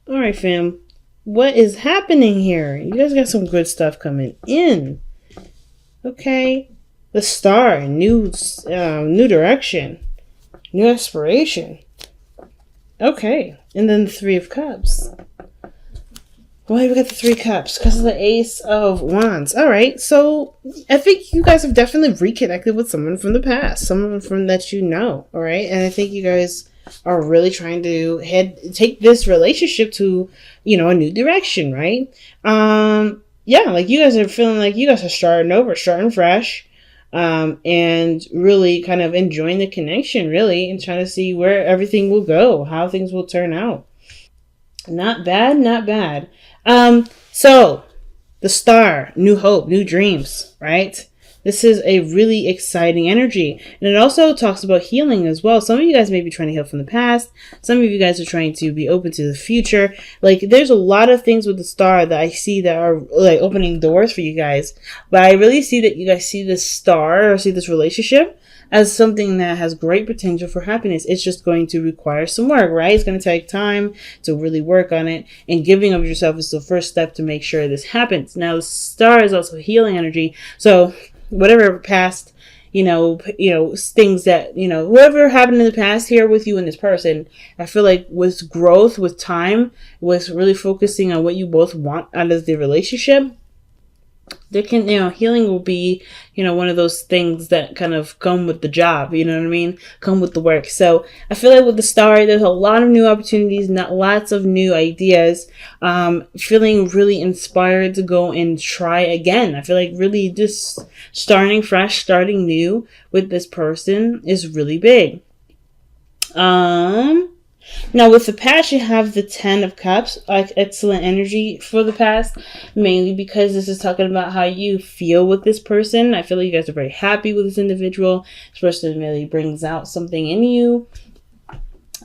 All right, fam. What is happening here? You guys got some good stuff coming in. Okay. The star, new direction, new aspiration. Okay. And then the Three of Cups. Why we got the Three Cups? Because of the Ace of Wands. All right. So I think you guys have definitely reconnected with someone from the past, someone from that you know. All right. And I think you guys are really trying to take this relationship to, a new direction, right? Yeah, like you guys are feeling like you guys are starting over, starting fresh, and really kind of enjoying the connection, really, and trying to see where everything will go, how things will turn out. Not bad, not bad. So the star, new hope, new dreams, right? This is a really exciting energy. And it also talks about healing as well. Some of you guys may be trying to heal from the past. Some of you guys are trying to be open to the future. Like, there's a lot of things with the star that I see that are like opening doors for you guys. But I really see that you guys see this star or see this relationship as something that has great potential for happiness. It's just going to require some work, right? It's going to take time to really work on it, and giving of yourself is the first step to make sure this happens. Now, the star is also healing energy. So whatever past, things that, whatever happened in the past here with you and this person, I feel like with growth, with time, with really focusing on what you both want out of the relationship, there can, healing will be, one of those things that kind of come with the job, you know what I mean? Come with the work. So I feel like with the star, there's a lot of new opportunities, not lots of new ideas, feeling really inspired to go and try again. I feel like really just starting fresh, starting new with this person is really big. Now, with the past, you have the 10 of Cups, like excellent energy for the past, mainly because this is talking about how you feel with this person. I feel like you guys are very happy with this individual. This person really brings out something in you.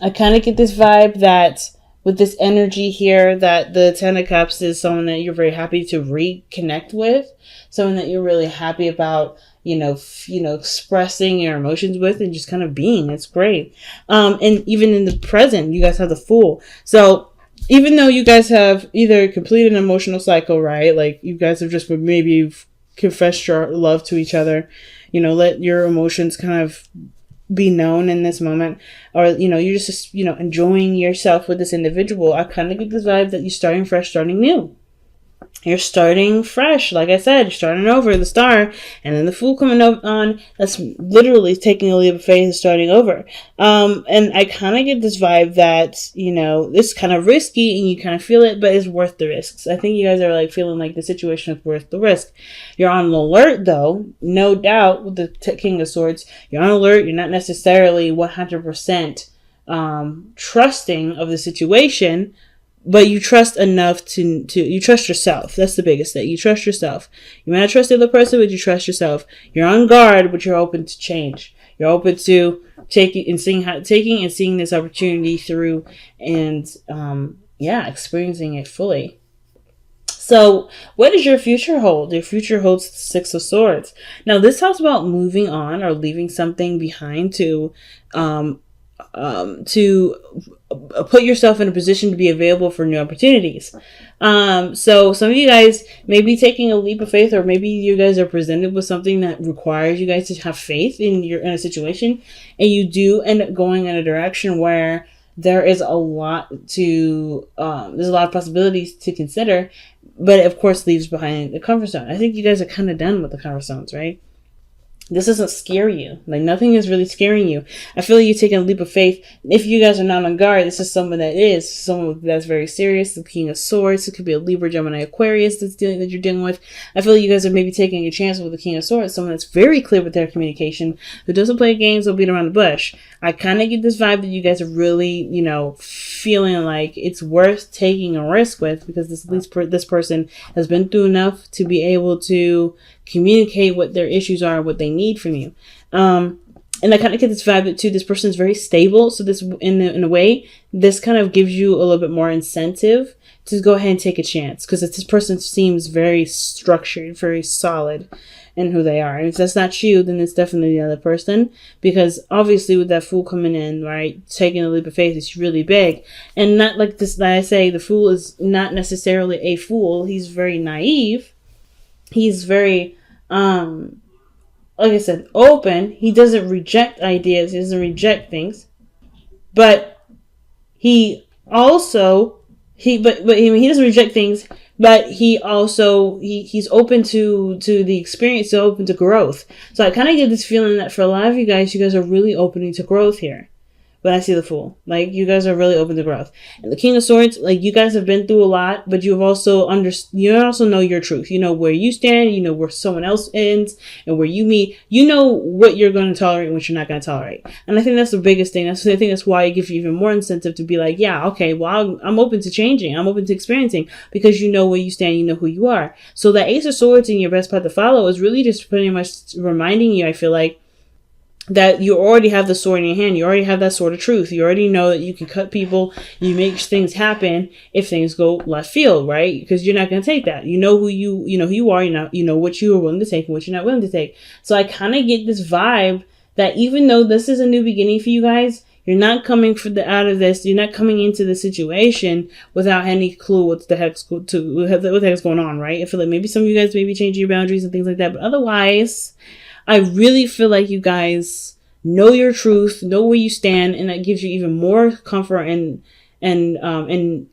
I kind of get this vibe that with this energy here, that the 10 of Cups is someone that you're very happy to reconnect with, someone that you're really happy about, expressing your emotions with and just kind of being. It's great. And even in the present, you guys have the Fool. So even though you guys have either completed an emotional cycle, right? Like you guys have just maybe confessed your love to each other, let your emotions kind of be known in this moment, or you're just enjoying yourself with this individual. I kind of get this vibe that you're starting fresh, starting new. You're starting fresh, like I said, you're starting over, the star, and then the Fool coming on. That's literally taking a leap of faith and starting over. And I kind of get this vibe that, this is kind of risky and you kind of feel it, but it's worth the risks. I think you guys are like feeling like the situation is worth the risk. You're on alert though, no doubt, with the King of Swords. You're on alert. You're not necessarily 100% trusting of the situation, but you trust enough to you trust yourself. That's the biggest thing. You trust yourself. You may not trust the other person, but you trust yourself. You're on guard, but you're open to change. You're open to taking and seeing this opportunity through, and experiencing it fully. So what does your future hold? Your future holds the Six of Swords. Now this talks about moving on or leaving something behind to put yourself in a position to be available for new opportunities. So some of you guys may be taking a leap of faith, or maybe you guys are presented with something that requires you guys to have faith in a situation, and you do end up going in a direction where there is a lot to there's a lot of possibilities to consider, but it of course leaves behind the comfort zone. I think you guys are kind of done with the comfort zones, right? This doesn't scare you. Like, nothing is really scaring you. I feel like you're taking a leap of faith. If you guys are not on guard, this is someone that's very serious. The King of Swords. It could be a Libra, Gemini, Aquarius that you're dealing with. I feel like you guys are maybe taking a chance with the King of Swords. Someone that's very clear with their communication, who doesn't play games or beat around the bush. I kind of get this vibe that you guys are really, feeling like it's worth taking a risk with, because this person has been through enough to be able to communicate what their issues are, what they need from you. And I kind of get this vibe that too, this person is very stable. So this, in a way, this kind of gives you a little bit more incentive to go ahead and take a chance. Because this person seems very structured, very solid in who they are. And if that's not you, then it's definitely the other person. Because obviously with that Fool coming in, right, taking a leap of faith is really big. And not like this, like I say, the Fool is not necessarily a fool. He's very naive. He's very, like I said, open. He doesn't reject ideas. He doesn't reject things. But he also, he doesn't reject things, but he also, he's open to the experience, so open to growth. So I kind of get this feeling that for a lot of you guys are really opening to growth here. When I see the Fool, like, you guys are really open to growth. And the King of Swords, like, you guys have been through a lot, but you also know your truth. You know where you stand, you know where someone else ends, and where you meet. You know what you're going to tolerate and what you're not going to tolerate. And I think that's the biggest thing. I think that's why it gives you even more incentive to be like, yeah, okay, well, I'm open to changing. I'm open to experiencing, because you know where you stand, you know who you are. So that Ace of Swords in your best path to follow is really just pretty much reminding you, I feel like, that you already have the sword in your hand. You already have that sword of truth. You already know that you can cut people. You make things happen if things go left field, right? Because you're not going to take that. You know who you are. You know what you are willing to take and what you're not willing to take. So I kind of get this vibe that even though this is a new beginning for you guys, you're not coming out of this. You're not coming into the situation without any clue what the heck's going on, right? I feel like maybe some of you guys may be changing your boundaries and things like that, but otherwise, I really feel like you guys know your truth, know where you stand, and that gives you even more comfort and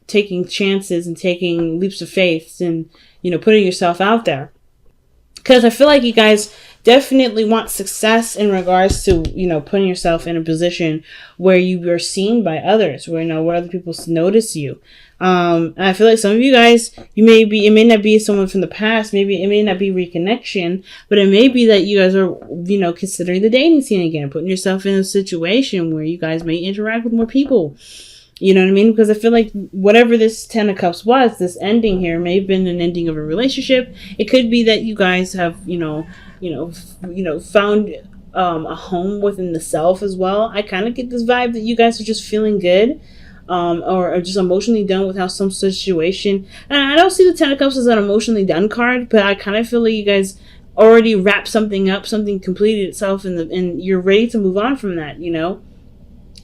taking chances and taking leaps of faith and, putting yourself out there. Because I feel like you guys definitely want success in regards to, putting yourself in a position where you are seen by others, where other people notice you. I feel like some of you guys, it may not be someone from the past, maybe it may not be reconnection, but it may be that you guys are, considering the dating scene again, putting yourself in a situation where you guys may interact with more people. You know what I mean? Because I feel like whatever this Ten of Cups was, this ending here may have been an ending of a relationship. It could be that you guys have, found a home within the self as well. I kind of get this vibe that you guys are just feeling good. Or just emotionally done with how some situation. And I don't see the Ten of Cups as an emotionally done card, but I kind of feel like you guys already wrapped something up, something completed itself, and you're ready to move on from that.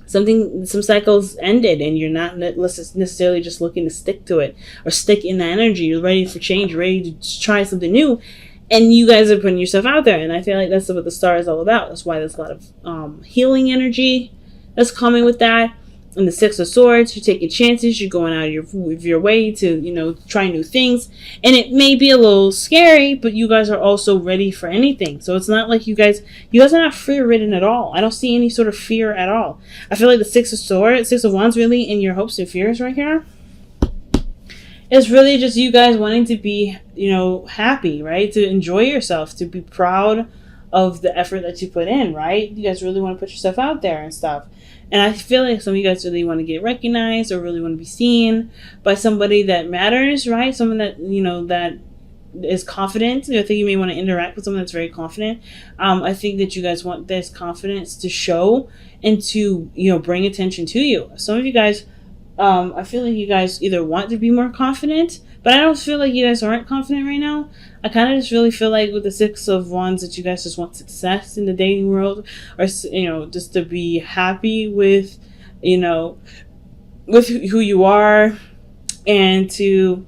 Some cycles ended, and you're not necessarily just looking to stick to it or stick in that energy. You're ready for change, ready to try something new, and you guys are putting yourself out there. And I feel like that's what the star is all about. That's why there's a lot of healing energy that's coming with that. And the Six of Swords, you're taking chances, you're going out of your way to, try new things. And it may be a little scary, but you guys are also ready for anything. So it's not like you guys are not fear-ridden at all. I don't see any sort of fear at all. I feel like the Six of Wands really in your hopes and fears right here. It's really just you guys wanting to be, happy, right? To enjoy yourself, to be proud of the effort that you put in, right? You guys really want to put yourself out there and stuff. And I feel like some of you guys really want to get recognized or really want to be seen by somebody that matters, right? Someone that, that is confident. I think you may want to interact with someone that's very confident. I think that you guys want this confidence to show and to, bring attention to you. Some of you guys, I feel like you guys either want to be more confident, but I don't feel like you guys aren't confident right now. I kind of just really feel like with the Six of Wands that you guys just want success in the dating world, or, just to be happy with, with who you are, and to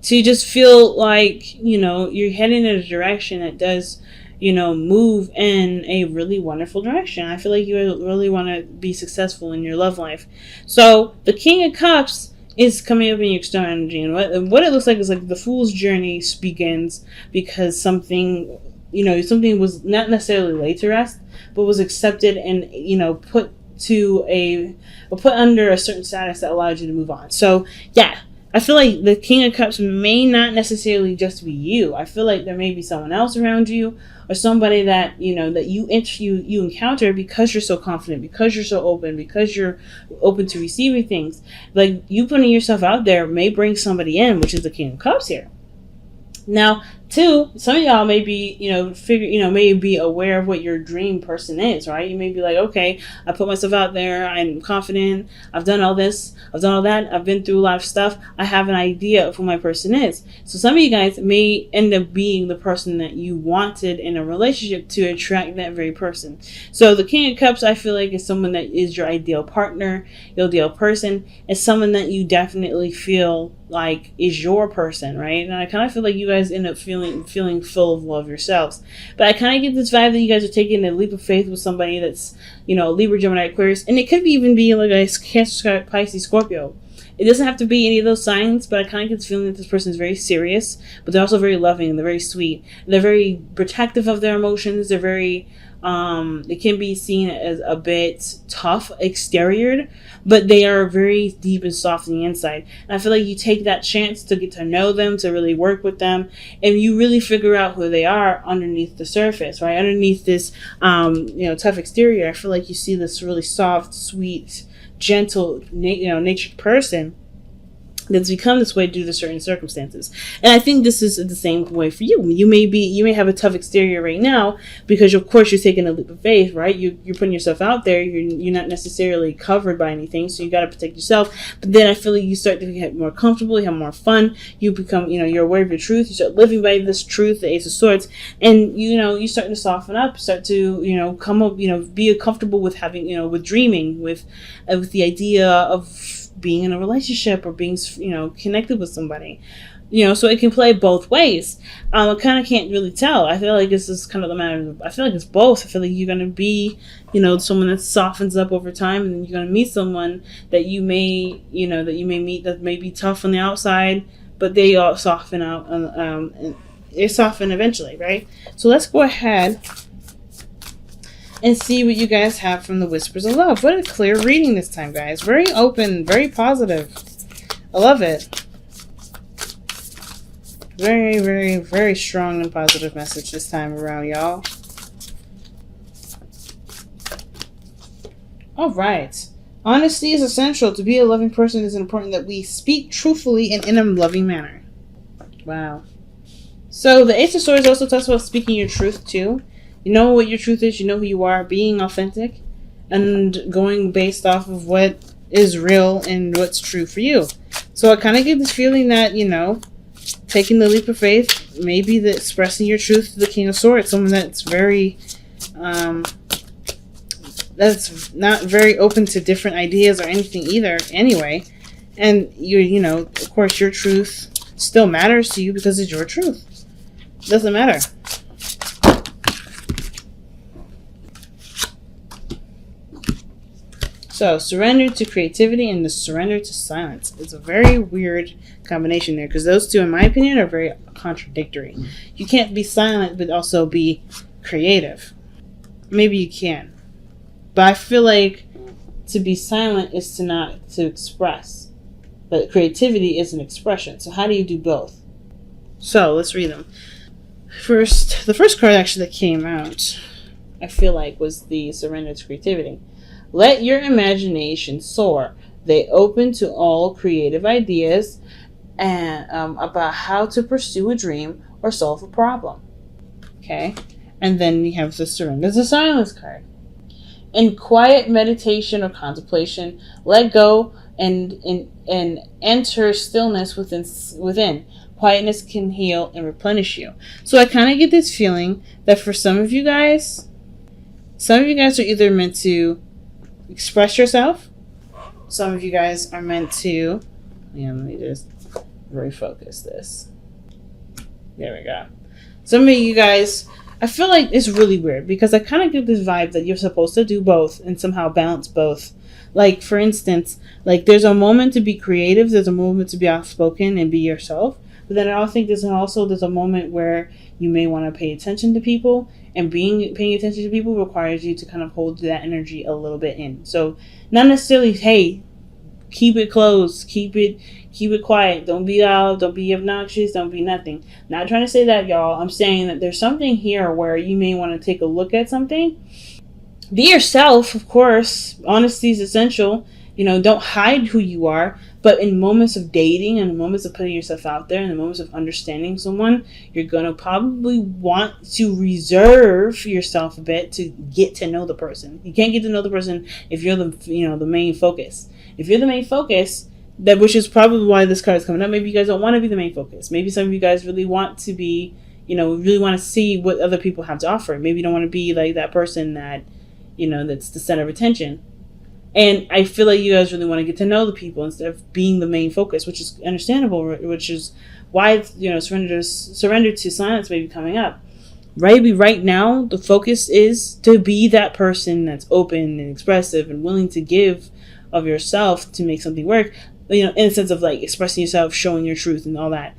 just feel like, you're heading in a direction that does, move in a really wonderful direction. I feel like you really want to be successful in your love life. So the King of Cups is coming up in your external energy, and what it looks like is like the Fool's journey begins because something was not necessarily laid to rest, but was accepted and put under a certain status that allowed you to move on. So yeah, I feel like the King of Cups may not necessarily just be you. I feel like there may be someone else around you, or somebody that that you encounter because you're so confident, because you're so open, because you're open to receiving things. Like, you putting yourself out there may bring somebody in, which is the King of Cups here. Now, Two, some of y'all may be, may be aware of what your dream person is, right? You may be like, okay, I put myself out there. I'm confident. I've done all this. I've done all that. I've been through a lot of stuff. I have an idea of who my person is. So some of you guys may end up being the person that you wanted in a relationship to attract that very person. So the King of Cups, I feel like, is someone that is your ideal partner, your ideal person. It's someone that you definitely feel like is your person, right? And I kind of feel like you guys end up feeling full of love yourselves. But I kind of get this vibe that you guys are taking a leap of faith with somebody that's, Libra, Gemini, Aquarius, and it could even be like a Cancer, Pisces, Scorpio. It doesn't have to be any of those signs, but I kind of get this feeling that this person is very serious, but they're also very loving and they're very sweet. And they're very protective of their emotions. They're very it can be seen as a bit tough exterior, but they are very deep and soft on the inside. And I feel like you take that chance to get to know them, to really work with them, and you really figure out who they are underneath the surface, right? Underneath this, tough exterior, I feel like you see this really soft, sweet, gentle, natured person that's become this way due to certain circumstances. And I think this is the same way for you. You may have a tough exterior right now because of course you're taking a leap of faith, right? You're putting yourself out there. You're not necessarily covered by anything, so you got to protect yourself. But then I feel like you start to get more comfortable, you have more fun. You become, you're aware of your truth. You start living by this truth, the Ace of Swords, and you start to soften up, start to come up, be comfortable with having, with dreaming, with the idea of being in a relationship or being connected with somebody, so it can play both ways. I kind of can't really tell. I feel like this is kind of the matter. I feel like it's both. I feel like you're going to be someone that softens up over time, and then you're going to meet someone that you may meet that may be tough on the outside, but they all soften out and they soften eventually, right? So let's go ahead and see what you guys have from the Whispers of Love. What a clear reading this time, guys. Very open, very positive. I love it. Very, very, very strong and positive message this time around, y'all. All right. Honesty is essential. To be a loving person, it is important that we speak truthfully and in a loving manner. Wow. So the Ace of Swords also talks about speaking your truth, too. You know what your truth is, you know who you are, being authentic, and going based off of what is real and what's true for you. So I kind of get this feeling that, taking the leap of faith, maybe the expressing your truth to the King of Swords, someone that's very, that's not very open to different ideas or anything either, anyway. And, of course, your truth still matters to you because it's your truth. It doesn't matter. So, surrender to creativity and the surrender to silence. It's a very weird combination there because those two, in my opinion, are very contradictory. You can't be silent but also be creative. Maybe you can. But I feel like to be silent is to express. But creativity is an expression. So how do you do both? So, let's read them. The first card actually that came out, I feel like, was the surrender to creativity. Let your imagination soar. They open to all creative ideas and about how to pursue a dream or solve a problem. Okay? And then we have the surrender to silence card. In quiet meditation or contemplation, let go and enter stillness within. Quietness can heal and replenish you. So I kind of get this feeling that for some of you guys are either meant to express yourself. Some of you guys are meant to, let me just refocus this. There we go. Some of you guys, I feel like it's really weird because I kind of get this vibe that you're supposed to do both and somehow balance both. Like, for instance, like there's a moment to be creative, there's a moment to be outspoken and be yourself. But then I think there's a moment where you may want to pay attention to people, and paying attention to people requires you to kind of hold that energy a little bit in. So not necessarily, hey, keep it closed, keep it quiet, don't be loud, don't be obnoxious, don't be nothing. Not trying to say that, y'all. I'm saying that there's something here where you may want to take a look at something. Be yourself, of course. Honesty is essential. don't hide who you are, but in moments of dating and moments of putting yourself out there and the moments of understanding someone, you're going to probably want to reserve yourself a bit to get to know the person. You can't get to know the person if you're the main focus. If you're the main focus, which is probably why this card is coming up, maybe you guys don't want to be the main focus. Maybe some of you guys really want to be, really want to see what other people have to offer. Maybe you don't want to be like that person that, that's the center of attention. And I feel like you guys really want to get to know the people instead of being the main focus, which is understandable, which is why, surrender to silence may be coming up. Maybe right now, the focus is to be that person that's open and expressive and willing to give of yourself to make something work, in a sense of like expressing yourself, showing your truth and all that.